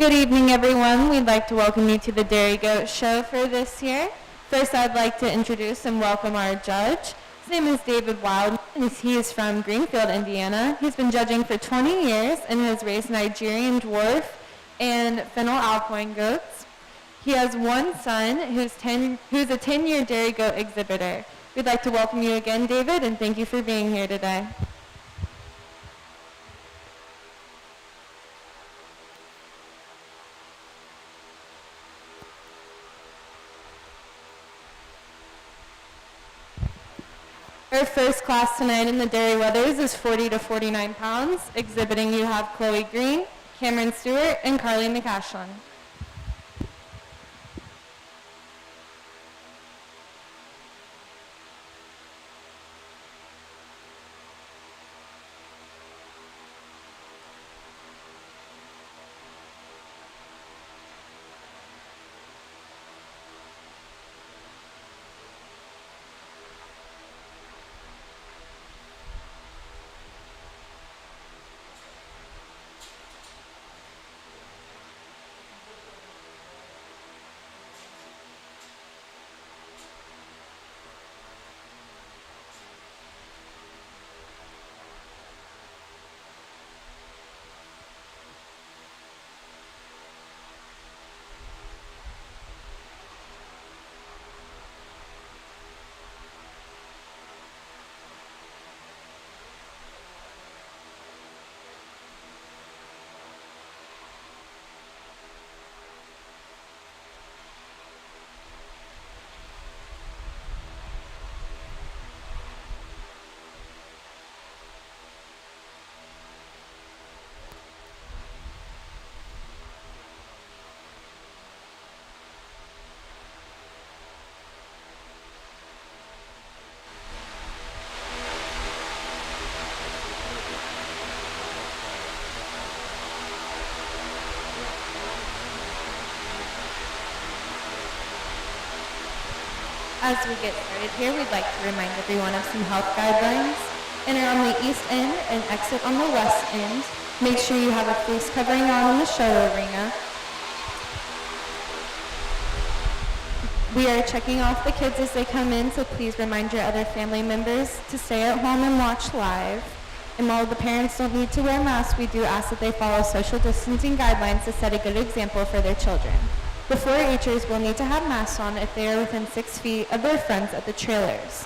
Good evening, everyone. We'd like to welcome you to the Dairy Goat Show for this year. First, I'd like to introduce and welcome our judge. His name is David Wildman, and he is from Greenfield, Indiana. He's been judging for 20 years and has raised Nigerian dwarf and fennel alpine goats. He has one son who's a 10-year dairy goat exhibitor. We'd like to welcome you again, David, and thank you for being here today. Our first class tonight in the Dairy Weathers is 40 to 49 pounds. Exhibiting you have Chloe Green, Cameron Stewart, and Carly McCashlin. As we get started here, we'd like to remind everyone of some health guidelines. Enter on the east end and exit on the west end. Make sure you have a face covering on in the show arena. We are checking off the kids as they come in, so please remind your other family members to stay at home and watch live. And while the parents don't need to wear masks, we do ask that they follow social distancing guidelines to set a good example for their children. The 4-H'ers will need to have masks on if they are within 6 feet of their friends at the trailers.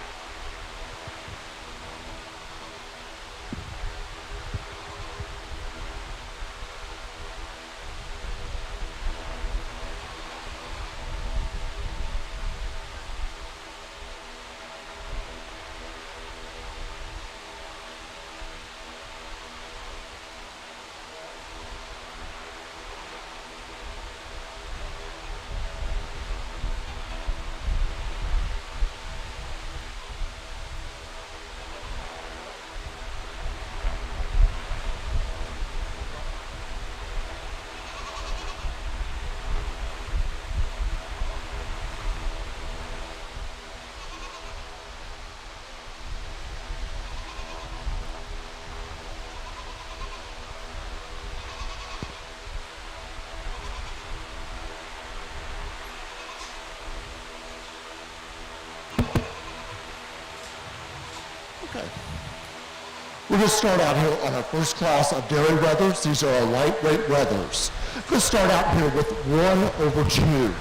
We're going to start out here on our first class of dairy weathers. These are our lightweight weathers. We're going to start out here with 1/2.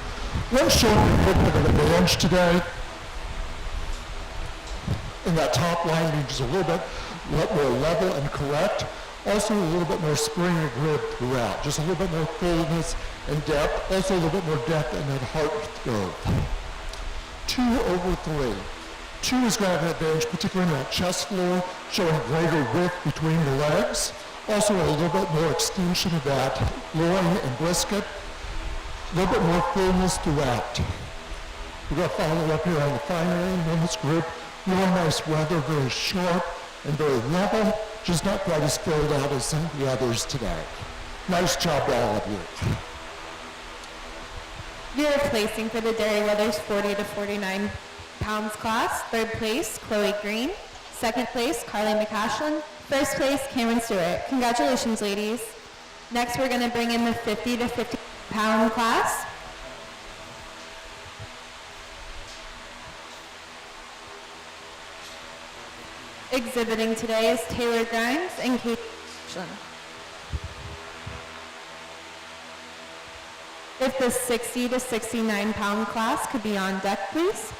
One showing a little bit of advantage today. And that top line being just a little bit more level and correct. Also a little bit more spring and grid throughout. Just a little bit more fullness and depth. Also a little bit more depth in that heart growth. 2/3. 2 is going to have an advantage, particularly in that chest floor, showing greater width between the legs. Also a little bit more extension of that loin and brisket. A little bit more fullness throughout. We're going to follow up here on the finer end on this group. Really nice weather, very sharp and very level, just not quite as filled out as some of the others today. Nice job to all of you. You're placing for the Dairy Weathers 40 to 49 pounds class. Third place, Chloe Green. Second place, Carly McCashlin. First place, Cameron Stewart. Congratulations, ladies. Next, we're going to bring in the 50 to 50 pound class. Exhibiting today is Taylor Grimes and Kate Ashland. If the 60 to 69 pound class could be on deck, please.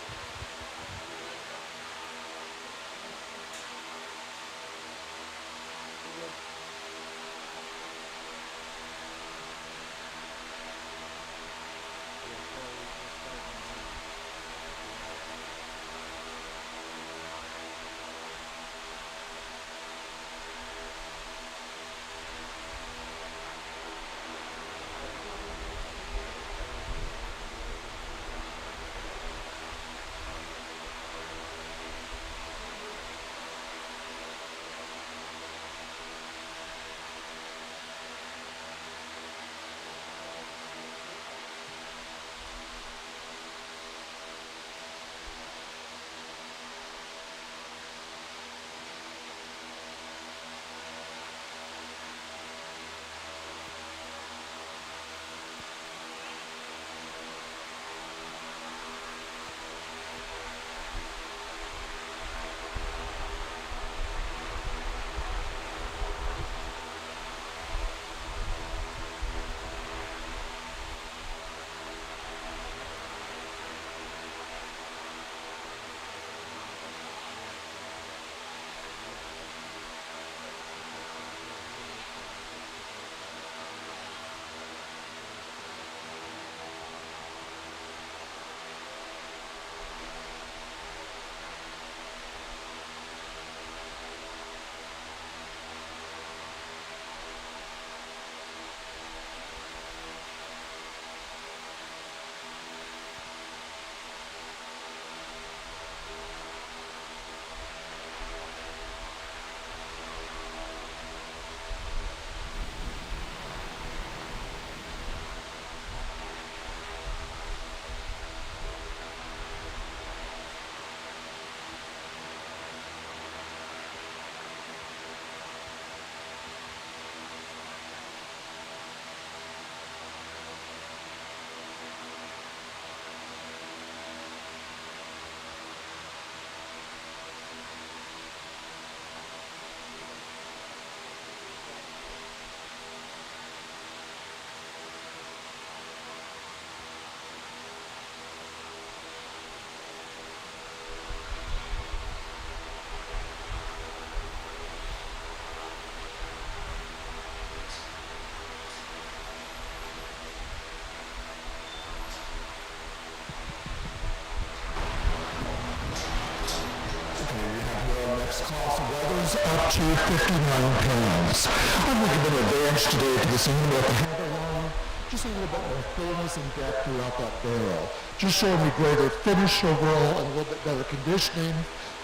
Class of weathers up to 59 pounds. I'm going to give an advantage today to this animal at the handle line. Just a little bit more fullness and depth throughout that barrel. Just showing me greater finish overall and a little bit better conditioning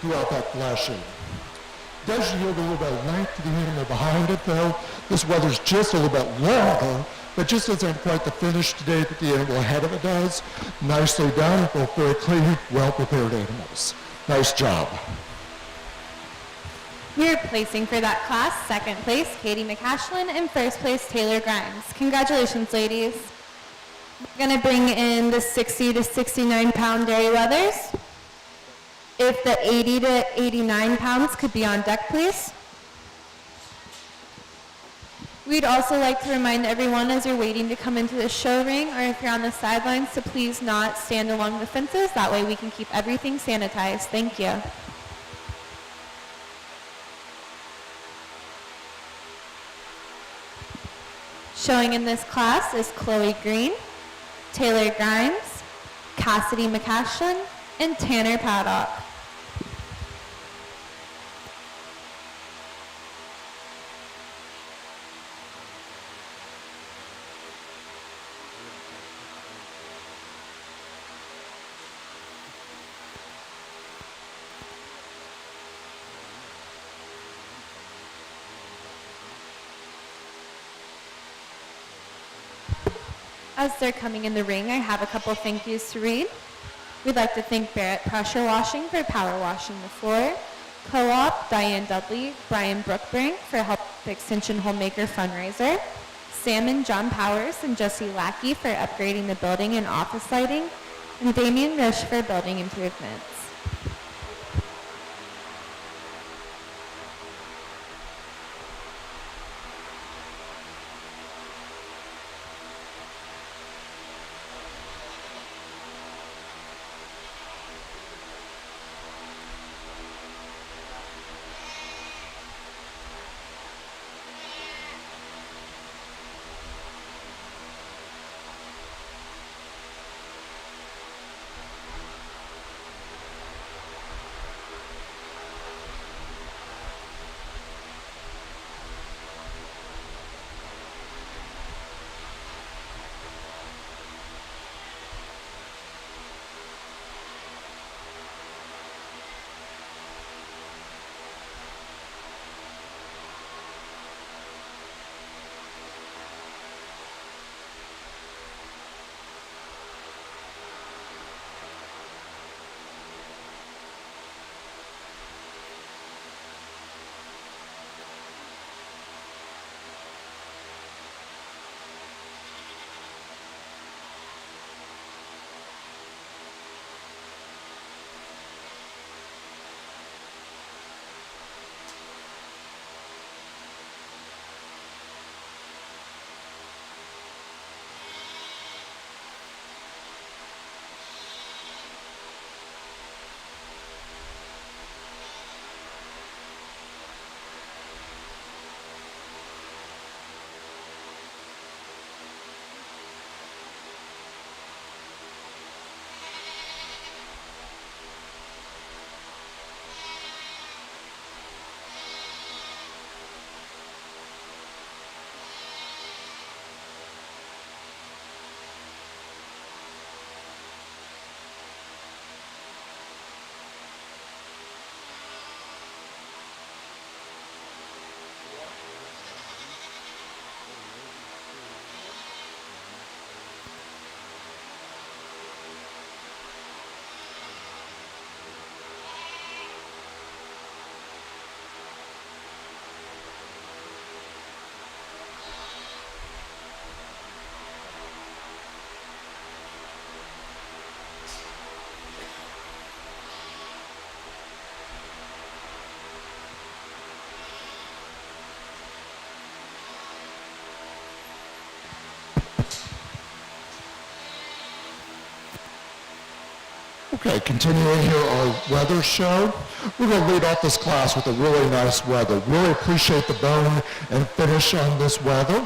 throughout that flashing. Does yield a little bit of length to the animal behind it though. This weather's just a little bit longer, but just doesn't have quite the finish today that the animal ahead of it does. Nicely done, both very clean, well-prepared animals. Nice job. We're placing for that class, second place, Katie McCashlin, and first place, Taylor Grimes. Congratulations, ladies. We're going to bring in the 60 to 69 pound dairy leathers. If the 80 to 89 pounds could be on deck, please. We'd also like to remind everyone as you're waiting to come into the show ring, or if you're on the sidelines, to please not stand along the fences. That way we can keep everything sanitized. Thank you. Showing in this class is Chloe Green, Taylor Grimes, Cassidy McCashlin, and Tanner Paddock. As they're coming in the ring, I have a couple thank yous to read. We'd like to thank Barrett Pressure Washing for power washing the floor, Co-op, Diane Dudley, Brian Brookbrink for help with the Extension Homemaker fundraiser, Sam and John Powers and Jesse Lackey for upgrading the building and office lighting, and Damian Risch for building improvements. Okay, continuing here our weather show. We're going to lead off this class with a really nice weather. Really appreciate the bone and finish on this weather.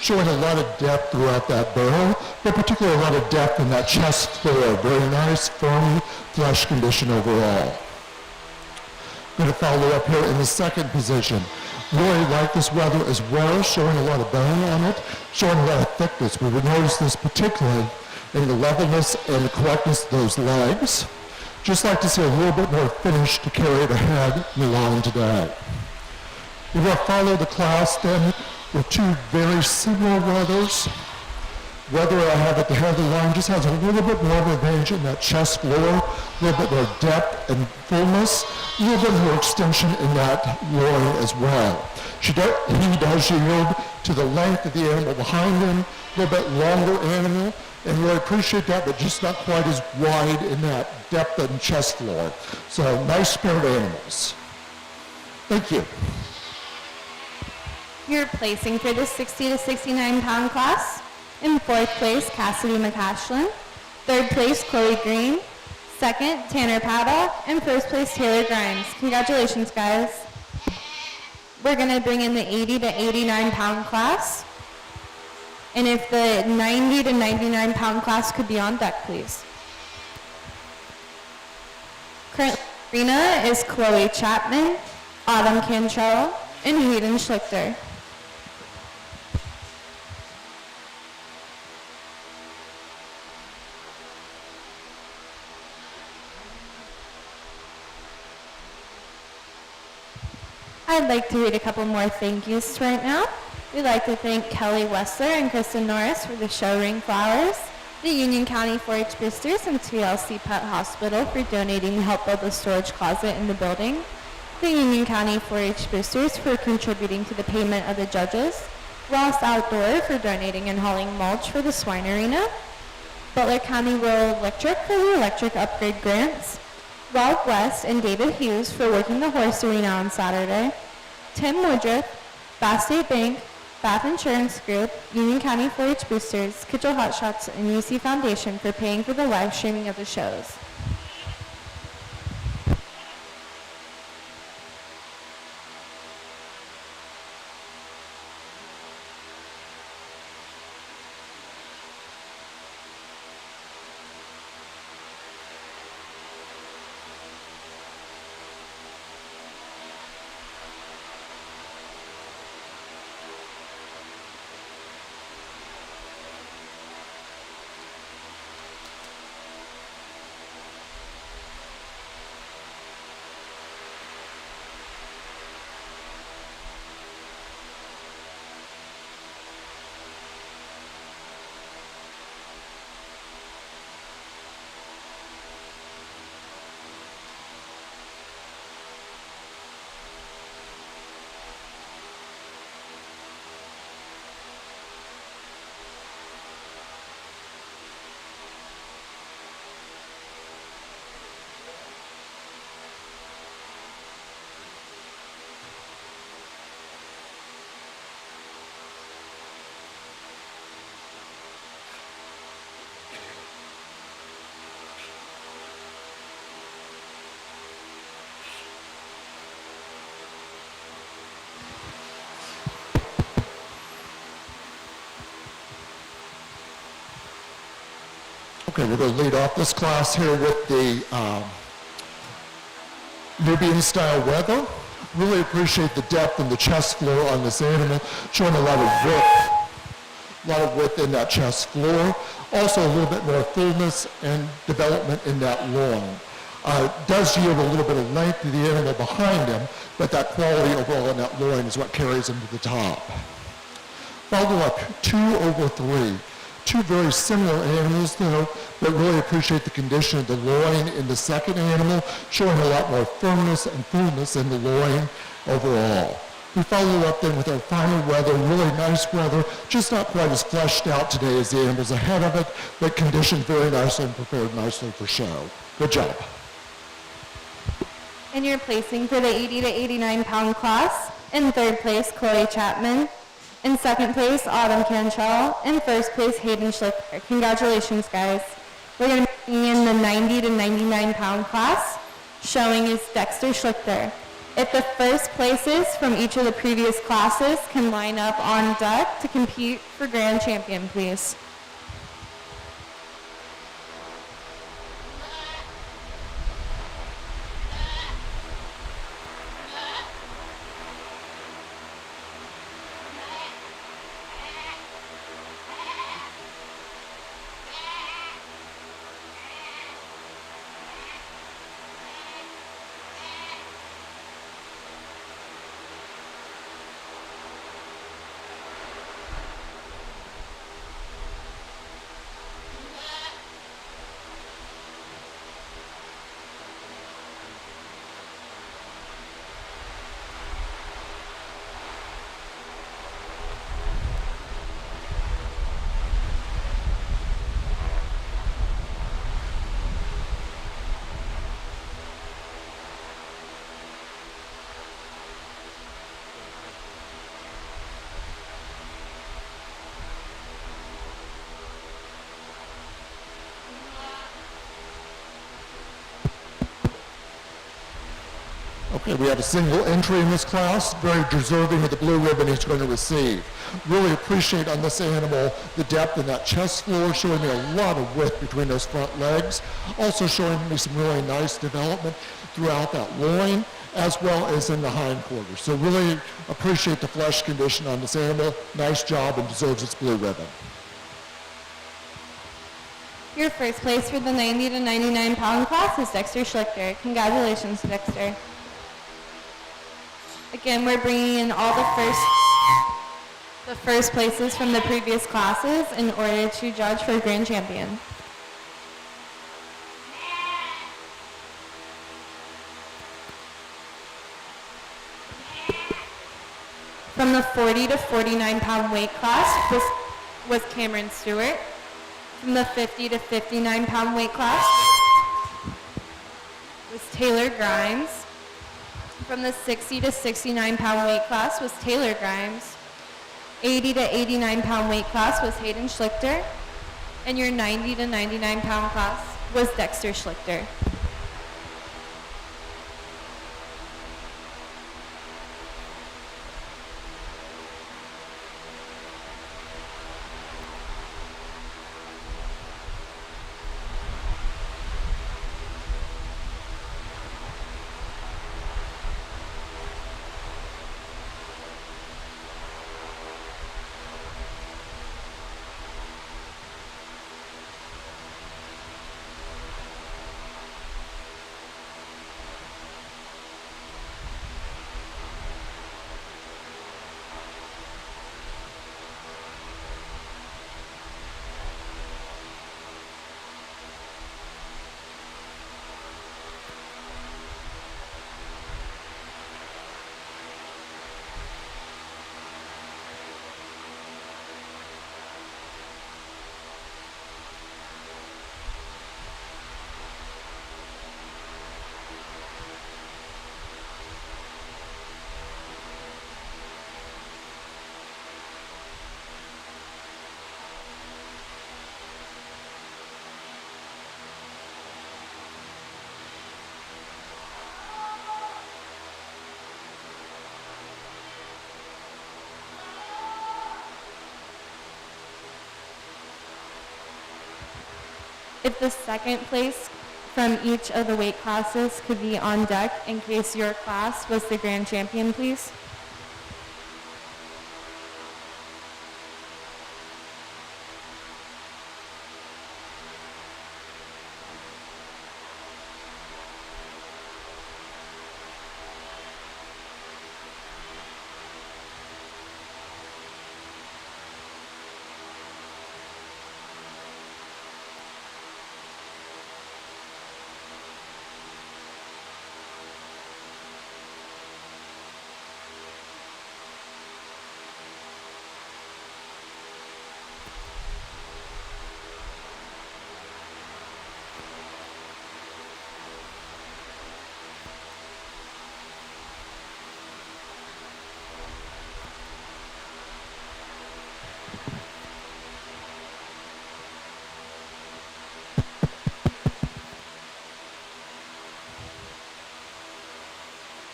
Showing a lot of depth throughout that barrel, but particularly a lot of depth in that chest floor. Very nice, firm flesh condition overall. Going to follow up here in the second position. Really like this weather as well, showing a lot of bone on it, showing a lot of thickness. We would notice this particularly in the levelness and the correctness of those legs. Just like to see a little bit more finish to carry it ahead in the line today. We're going to follow the class then with two very similar weathers. Weather I have at the head of the line just has a little bit more of a range in that chest floor, a little bit more depth and fullness, a little bit more extension in that loin as well. He does yield to the length of the animal behind him, a little bit longer animal, and really appreciate that, but just not quite as wide in that depth and chest floor. So nice spirit animals. Thank you. You're placing for the 60 to 69 pound class. In fourth place, Cassidy McCashlin. Third place, Chloe Green. Second, Tanner Pada. And first place, Taylor Grimes. Congratulations, guys. We're going to bring in the 80 to 89 pound class. And if the 90 to 99 pound class could be on deck, please. Current arena is Chloe Chapman, Autumn Cantrell, and Hayden Schlichter. I'd like to read a couple more thank yous right now. We'd like to thank Kelly Wessler and Kristen Norris for the show ring flowers, the Union County 4-H Boosters and TLC Pet Hospital for donating to help build the storage closet in the building, the Union County 4-H Boosters for contributing to the payment of the judges, Ross Outdoor for donating and hauling mulch for the swine arena, Butler County Rural Electric for the electric upgrade grants, Rob West and David Hughes for working the horse arena on Saturday, Tim Woodruff, Bass State Bank, Bath Insurance Group, Union County 4-H Boosters, Kitchell Hotshots, and UC Foundation for paying for the live streaming of the shows. Okay, we're going to lead off this class here with the Nubian-style weather. Really appreciate the depth and the chest floor on this animal, showing a lot of width in that chest floor. Also a little bit more fullness and development in that loin. Does yield a little bit of length to the animal behind him, but that quality overall in that loin is what carries him to the top. Follow up 2 over 3. Two very similar animals though, but really appreciate the condition of the loin in the second animal, showing a lot more firmness and fullness in the loin overall. We follow up then with our final weather, really nice weather, just not quite as fleshed out today as the animals ahead of it, but conditioned very nicely and prepared nicely for show. Good job. And you're placing for the 80 to 89 pound class. In third place, Chloe Chapman. In second place, Autumn Cantrell. In first place, Hayden Schlichter. Congratulations, guys. We're going to be bringing in the 90 to 99 pound class. Showing is Dexter Schlichter. If the first places from each of the previous classes can line up on deck to compete for grand champion, please. Okay, we have a single entry in this class, very deserving of the blue ribbon he's going to receive. Really appreciate on this animal the depth in that chest floor, showing me a lot of width between those front legs. Also showing me some really nice development throughout that loin, as well as in the hindquarters. So really appreciate the flesh condition on this animal. Nice job and deserves its blue ribbon. Your first place for the 90 to 99 pound class is Dexter Schlichter. Congratulations, Dexter. Again, we're bringing in all the first places from the previous classes in order to judge for grand champion. From the 40 to 49 pound weight class was Cameron Stewart. From the 50 to 59 pound weight class was Taylor Grimes. From the 60 to 69 pound weight class was Taylor Grimes. 80 to 89 pound weight class was Hayden Schlichter. And your 90 to 99 pound class was Dexter Schlichter. If the second place from each of the weight classes could be on deck in case your class was the grand champion, please.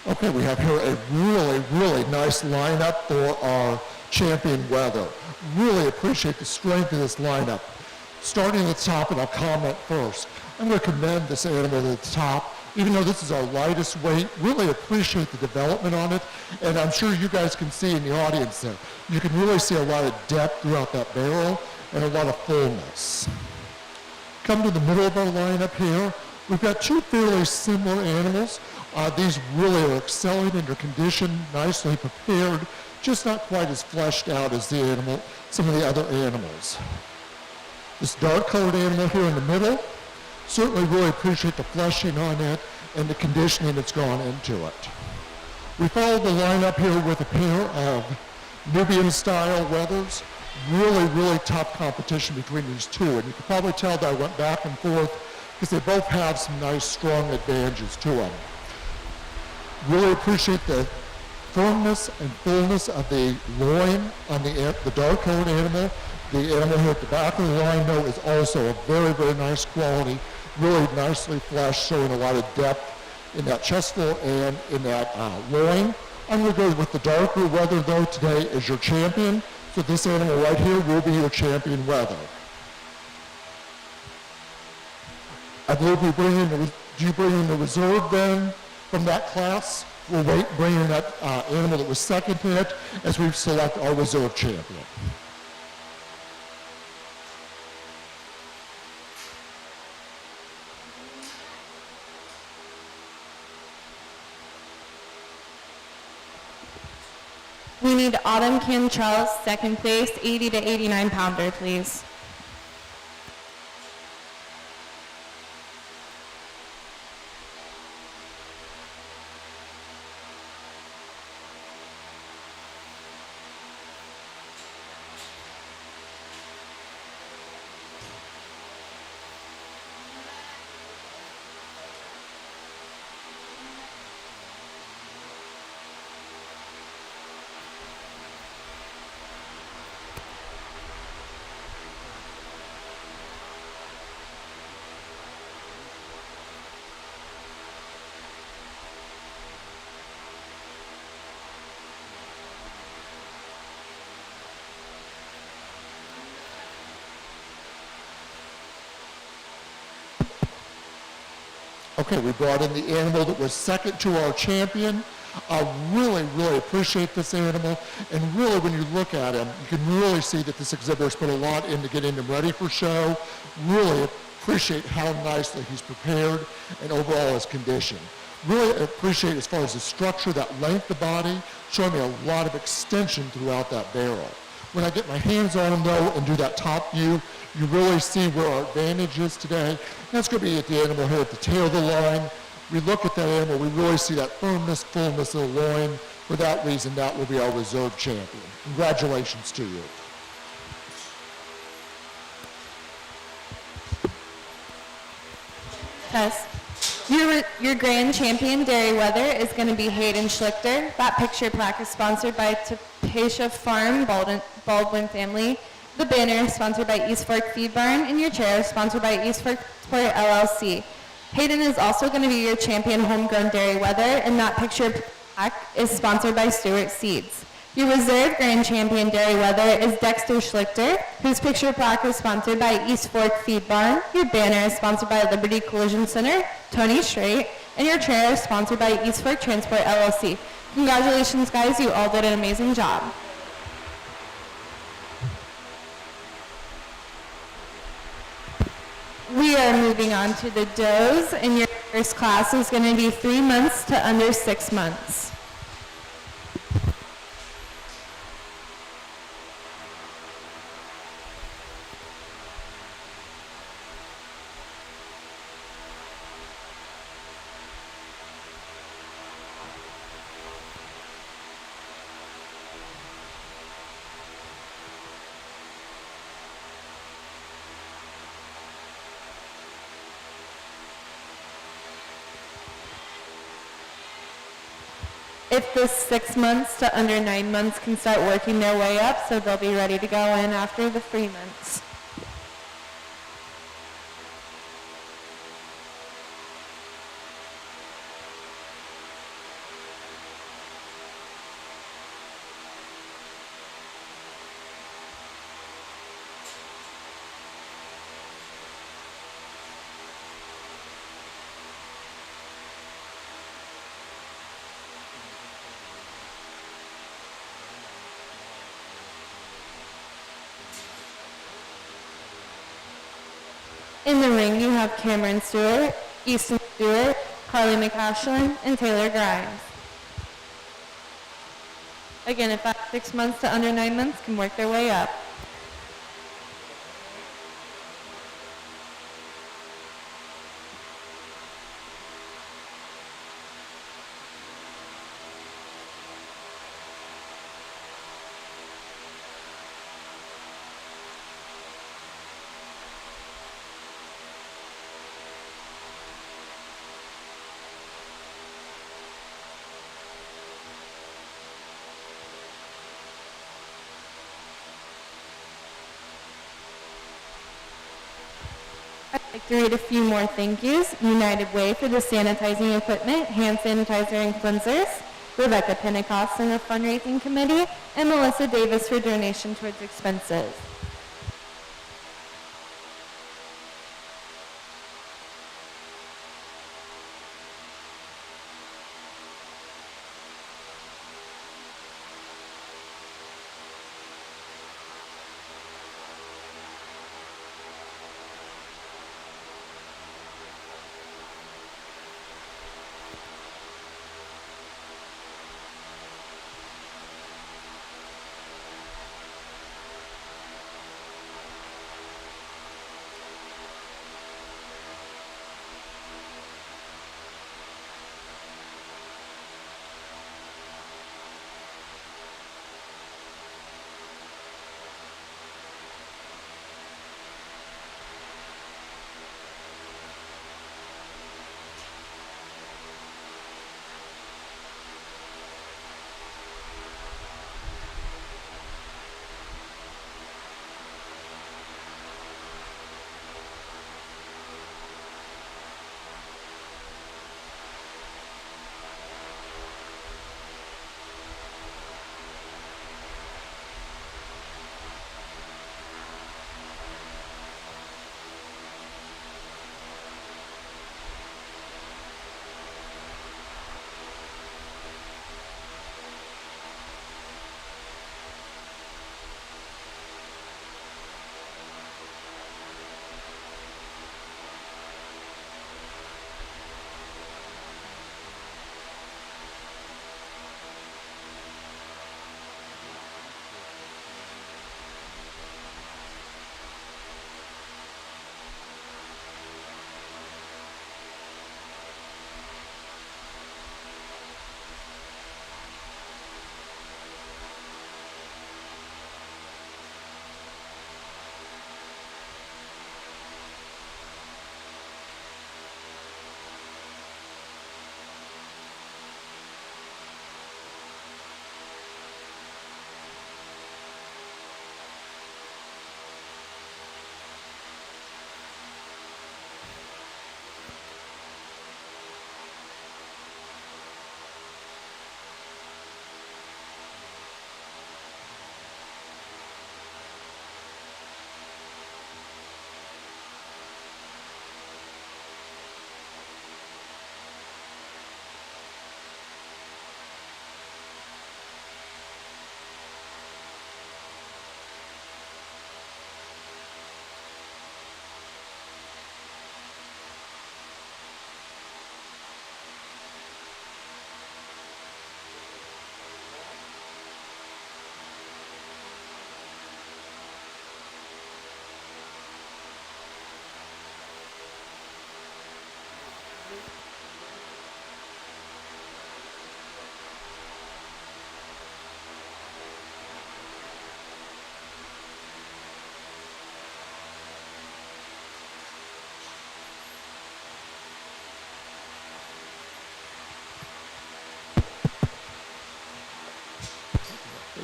Okay, we have here a really nice lineup for our champion weather. Really appreciate the strength of this lineup. Starting at the top, and I'll comment first. I'm going to commend this animal at the top. Even though this is our lightest weight, really appreciate the development on it. And I'm sure you guys can see in the audience there, you can really see a lot of depth throughout that barrel and a lot of fullness. Come to the middle of our lineup here. We've got two fairly similar animals. These really are excelling in their condition, nicely prepared, just not quite as fleshed out as some of the other animals. This dark-colored animal here in the middle, certainly really appreciate the fleshing on it and the conditioning that's gone into it. We followed the lineup here with a pair of Nubian-style wethers. Really tough competition between these two, and you can probably tell that I went back and forth because they both have some nice, strong advantages to them. Really appreciate the firmness and fullness of the loin on the dark-colored animal. The animal here at the back of the line, though, is also a very nice quality, really nicely fleshed, showing a lot of depth in that chest floor and in that loin. I'm going to go with the darker wether, though, today as your champion. So this animal right here will be your champion wether. I will be bringing the reserve then from that class. We'll bring in that animal that was second to it as we select our reserve champion. We need Autumn Cantrell, second place, 80 to 89 pounder, please. Okay, we brought in the animal that was second to our champion. I really, really appreciate this animal, and really when you look at him, you can really see that this exhibitor's put a lot into getting him ready for show. Really appreciate how nicely he's prepared and overall his condition. Really appreciate as far as the structure, that length of body, showing me a lot of extension throughout that barrel. When I get my hands on him though and do that top view, you really see where our advantage is today. That's going to be at the animal here at the tail of the line. We look at that animal, we really see that firmness, fullness of the loin. For that reason, that will be our reserve champion. Congratulations to you. Tess. Your grand champion, Dairy Weather, is going to be Hayden Schlichter. That picture plaque is sponsored by Tapasha Farm, Baldwin family. The banner is sponsored by East Fork Feed Barn, and your chair is sponsored by East Fork Sport LLC. Hayden is also going to be your champion homegrown Dairy Weather, and that picture plaque is sponsored by Stewart Seeds. Your reserve grand champion Dairy Weather is Dexter Schlichter, whose picture plaque is sponsored by East Fork Feed Barn. Your banner is sponsored by Liberty Collision Center, Tony Strait, and your chair is sponsored by East Fork Transport LLC. Congratulations, guys. You all did an amazing job. We are moving on to the does, and your first class is going to be 3 months to under 6 months. If the 6 months to under 9 months can start working their way up, so they'll be ready to go in after the 3 months. In the ring, you have Cameron Stewart, Easton Stewart, Carly McAshlin, and Taylor Grimes. Again, if that 6 months to under 9 months can work their way up. I'd like to read a few more thank yous. United Way for the sanitizing equipment, hand sanitizer and cleansers, Rebecca Pentecost and the fundraising committee, and Melissa Davis for donation towards expenses.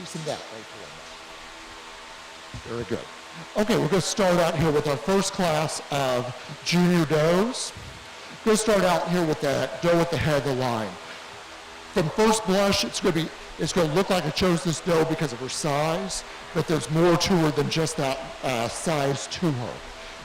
some that right there. Very good. Okay, we're going to start out here with our first class of junior does. We're going to start out here with that doe at the head of the line. From first blush, it's going to look like I chose this doe because of her size, but there's more to her than just that size to her.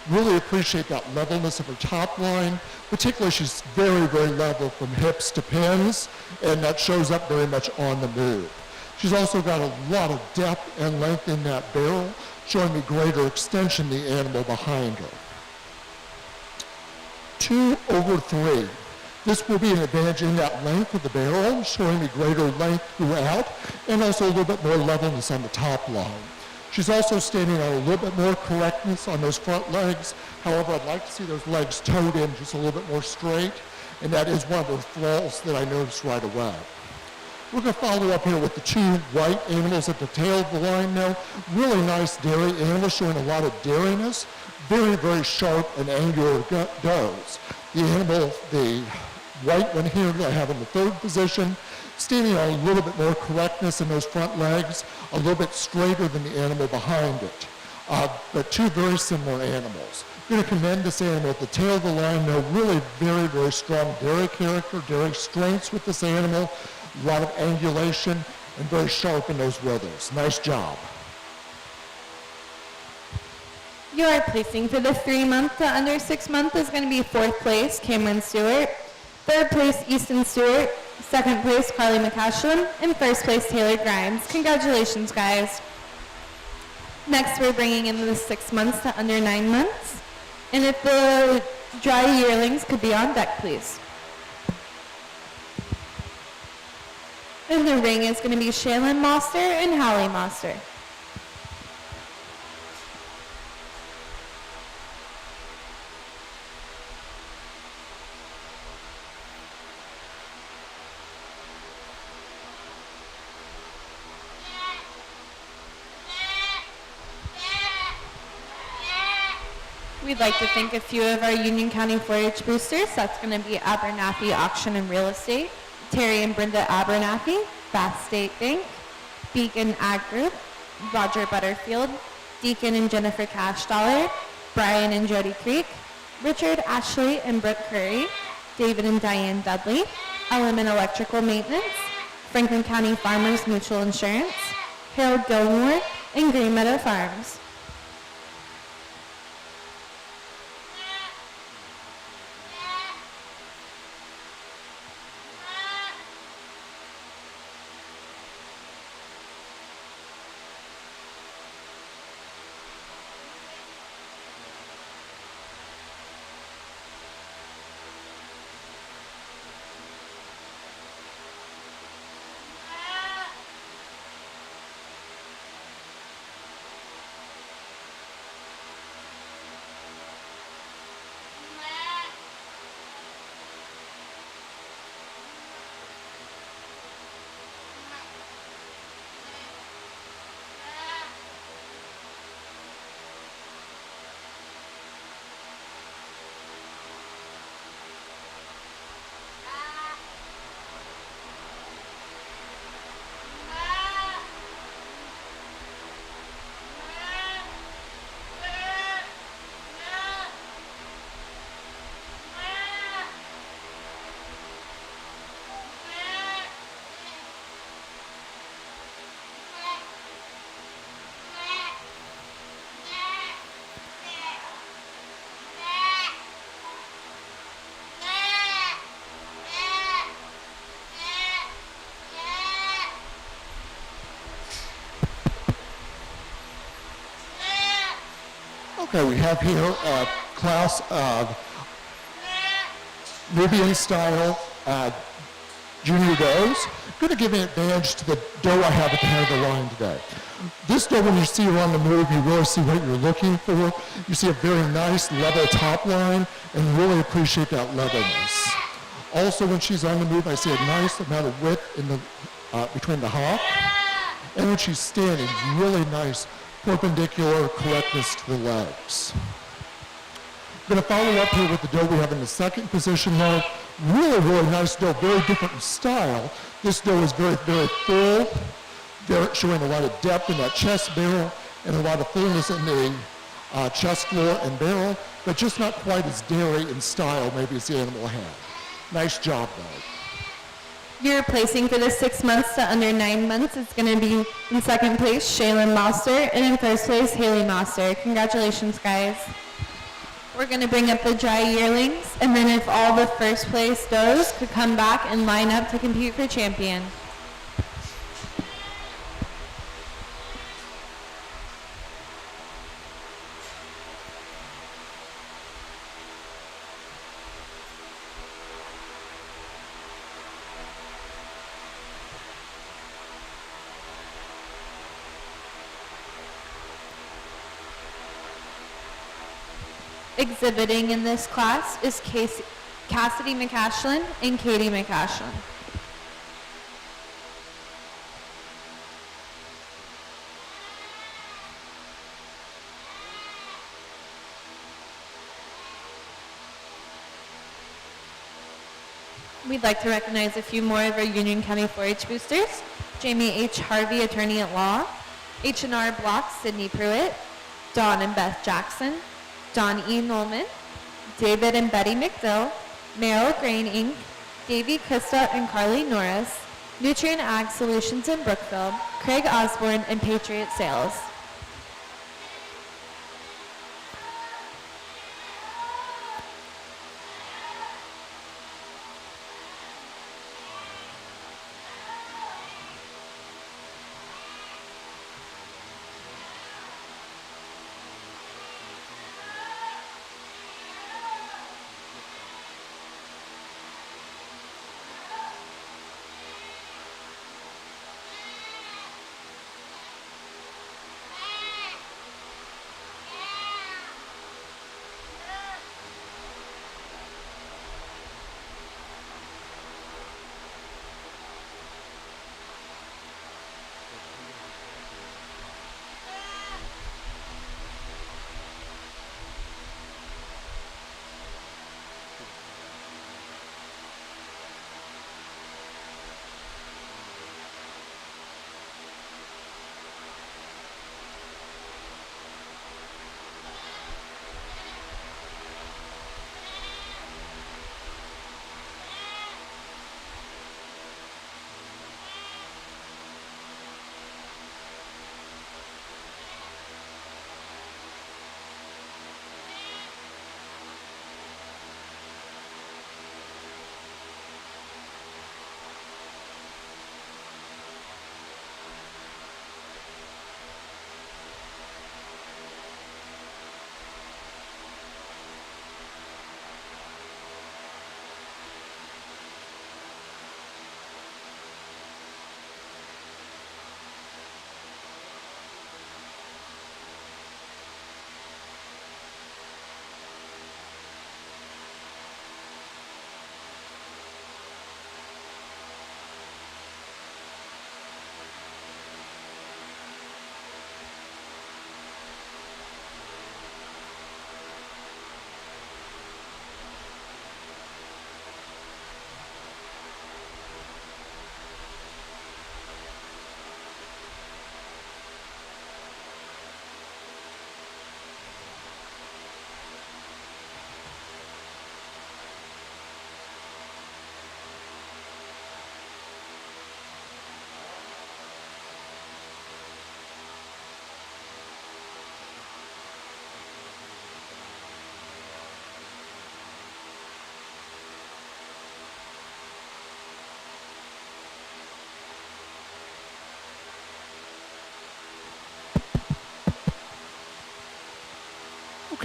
Really appreciate that levelness of her top line. Particularly, she's very, very level from hips to pins, and that shows up very much on the move. She's also got a lot of depth and length in that barrel, showing me greater extension the animal behind her. 2/3. This will be an advantage in that length of the barrel, showing me greater length throughout, and also a little bit more levelness on the top line. She's also standing on a little bit more correctness on those front legs. However, I'd like to see those legs toed in just a little bit more straight, and that is one of those flaws that I noticed right away. We're going to follow up here with the two white animals at the tail of the line now. Really nice dairy animals showing a lot of dairiness. Very, very sharp and angular does. The animal, the white one here that I have in the third position, standing on a little bit more correctness in those front legs, a little bit straighter than the animal behind it. But two very similar animals. I'm going to commend this animal at the tail of the line now. Really very, very strong dairy character, dairy strengths with this animal. A lot of angulation and very sharp in those withers. Nice job. Your placing for the 3-month to under 6-month is going to be 4th place, Cameron Stewart. 3rd place, Easton Stewart. 2nd place, Carly McCashlin. And 1st place, Taylor Grimes. Congratulations, guys. Next, we're bringing in the 6 months to under 9 months. And if the dry yearlings could be on deck, please. And the ring is going to be Shaylin Moster and Hallie Moster. We'd like to thank a few of our Union County 4-H boosters. That's going to be Abernathy Auction and Real Estate, Terry and Brenda Abernathy, Bath State Bank, Beacon Ag Group, Roger Butterfield, Deacon and Jennifer Cashdollar, Brian and Jody Creek, Richard, Ashley, and Brooke Curry, David and Diane Dudley, Element Electrical Maintenance, Franklin County Farmers Mutual Insurance, Harold Gilmore, and Green Meadow Farms. Okay, we have here a class of Nubian style junior does. Going to give an advantage to the doe I have at the head of the line today. This doe, when you see her on the move, you really see what you're looking for. You see a very nice level top line and really appreciate that levelness. Also, when she's on the move, I see a nice amount of width in the, between the hop. And when she's standing, really nice perpendicular correctness to the legs. I'm going to follow up here with the doe we have in the second position now. Really, really nice doe, very different in style. This doe is very, very full, showing a lot of depth in that chest barrel and a lot of fullness in the chest floor and barrel, but just not quite as dairy in style maybe as the animal had. Nice job, though. Your placing for the 6 months to under 9 months is going to be in second place, Shaylin Moster, and in first place, Haley Moster. Congratulations, guys. We're going to bring up the dry yearlings, and then if all the first place does could come back and line up to compete for champion. Exhibiting in this class is Cassidy McCashlin and Katie McCashlin. We'd like to recognize a few more of our Union County 4-H boosters. Jamie H. Harvey, attorney at law. H&R Block, Sydney Pruitt. Dawn and Beth Jackson. Don E. Nolman, David and Betty McDill, Meryl Grain Inc., Davey Krista and Carly Norris, Nutrient Ag Solutions in Brookfield, Craig Osborne, and Patriot Sales.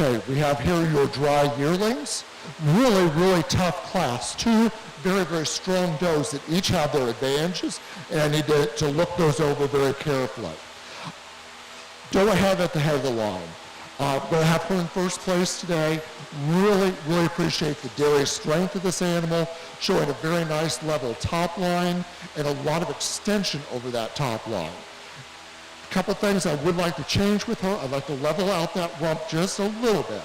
Okay, we have here your dry yearlings. Really, really tough class. Two very, very strong does that each have their advantages, and I need to look those over very carefully. Doe ahead at the head of the line. Going to have her in first place today. Really, really appreciate the dairy strength of this animal, showing a very nice level top line and a lot of extension over that top line. A couple things I would like to change with her. I'd like to level out that rump just a little bit,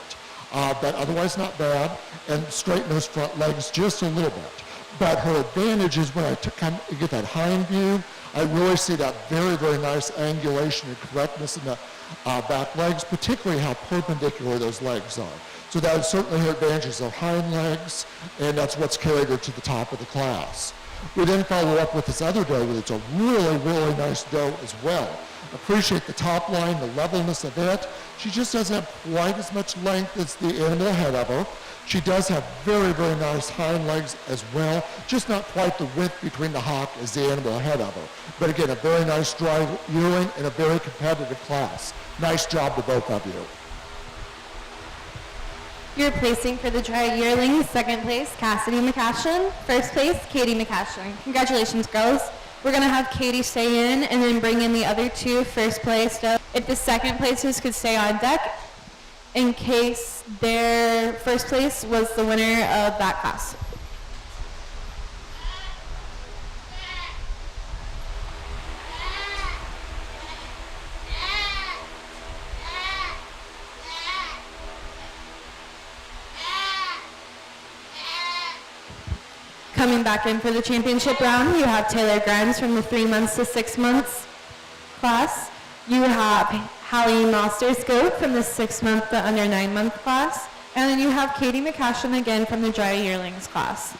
but otherwise not bad, and straighten those front legs just a little bit. But her advantage is when I kind of get that hind view, I really see that very, very nice angulation and correctness in the back legs, particularly how perpendicular those legs are. So that is certainly her advantages of hind legs, and that's what's carried her to the top of the class. We then follow up with this other doe that's a really, really nice doe as well. Appreciate the top line, the levelness of it. She just doesn't have quite as much length as the animal ahead of her. She does have very, very nice hind legs as well, just not quite the width between the hock as the animal ahead of her. But again, a very nice dry yearling and a very competitive class. Nice job to both of you. You're placing for the dry yearling, second place, Cassidy McCashin. First place, Katie McCashin. Congratulations, girls. We're going to have Katie stay in and then bring in the other two first place. So if the second placers could stay on deck in case their first place was the winner of that class. Coming back in for the championship round, you have Taylor Grimes from the 3 months to 6 months class. You have Hallie Moster-Scope from the 6 month to under 9 month class. And then you have Katie McCashin again from the dry yearlings class.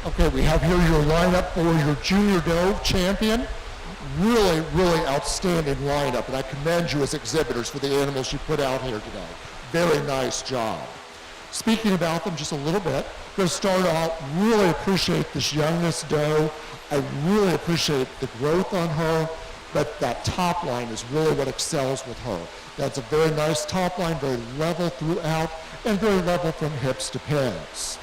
Okay, we have here your lineup for your Junior Doe champion. Really, really outstanding lineup, and I commend you as exhibitors for the animals you put out here today. Very nice job. Speaking about them just a little bit, I'm going to start out, really appreciate this youngest doe. I really appreciate the growth on her, but that top line is really what excels with her. That's a very nice top line, very level throughout, and very level from hips to pins.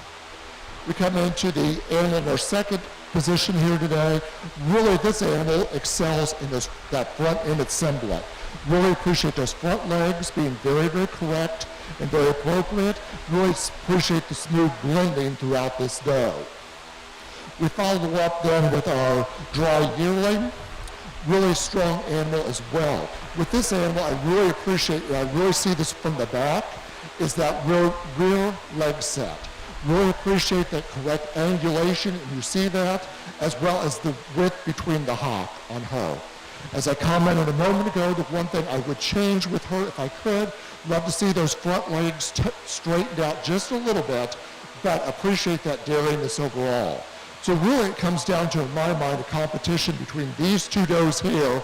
We come into the animal in our second position here today. Really, this animal excels in that front end assembly. Really appreciate those front legs being very, very correct and very appropriate. Really appreciate the smooth blending throughout this doe. We follow up then with our dry yearling. Really strong animal as well. With this animal, I really appreciate, and I really see this from the back, is that rear leg set. Really appreciate that correct angulation, and you see that, as well as the width between the hock on her. As I commented a moment ago, the one thing I would change with her if I could, love to see those front legs straightened out just a little bit, but appreciate that daringness overall. So really it comes down to, in my mind, a competition between these two does here.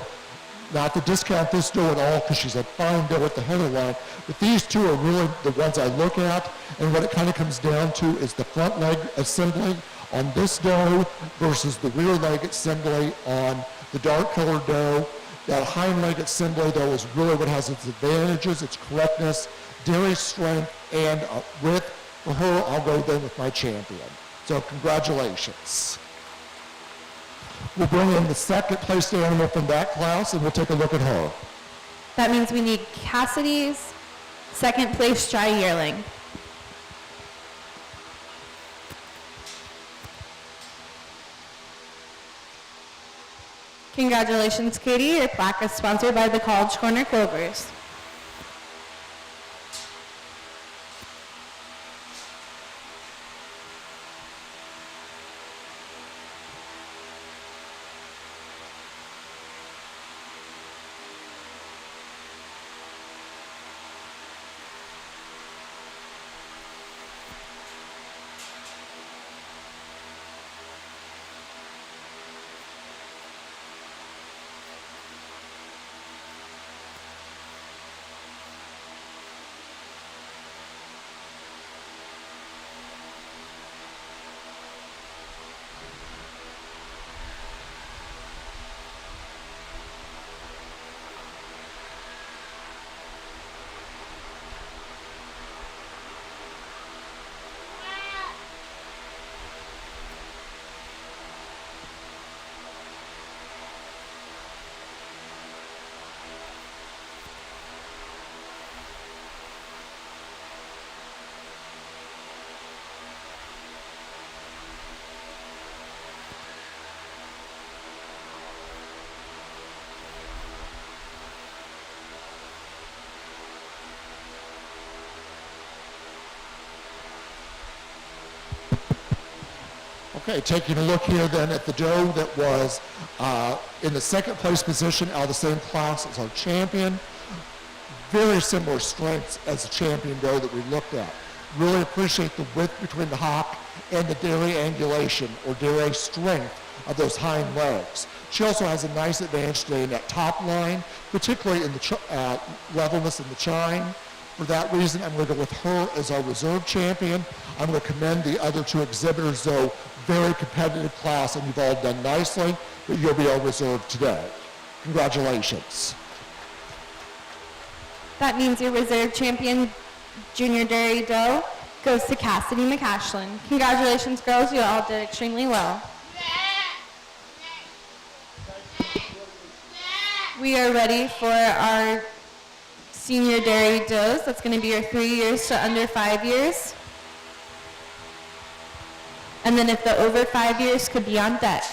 Not to discount this doe at all because she's a fine doe at the header line, but these two are really the ones I look at, and what it kind of comes down to is the front leg assembly on this doe versus the rear leg assembly on the dark colored doe. That hind leg assembly, though, is really what has its advantages, its correctness, dairy strength, and width. For her, I'll go then with my champion. So congratulations. We'll bring in the second placed animal from that class, and we'll take a look at her. That means we need Cassidy's second place dry yearling. Congratulations, Katie. Your plaque is sponsored by the College Corner Clovers. Okay, taking a look here then at the doe that was in the second place position out of the same class as our champion. Very similar strengths as the champion doe that we looked at. Really appreciate the width between the hock and the dairy angulation or dairy strength of those hind legs. She also has a nice advantage today in that top line, particularly in the levelness in the chine. For that reason, I'm going to go with her as our reserve champion. I'm going to commend the other two exhibitors, though. Very competitive class, and you've all done nicely, but you'll be our reserve today. Congratulations. That means your reserve champion, junior dairy doe, goes to Cassidy McCashlin. Congratulations, girls. You all did extremely well. We are ready for our senior dairy does. That's going to be your 3 years to under 5 years. And then if the over 5 years could be on deck.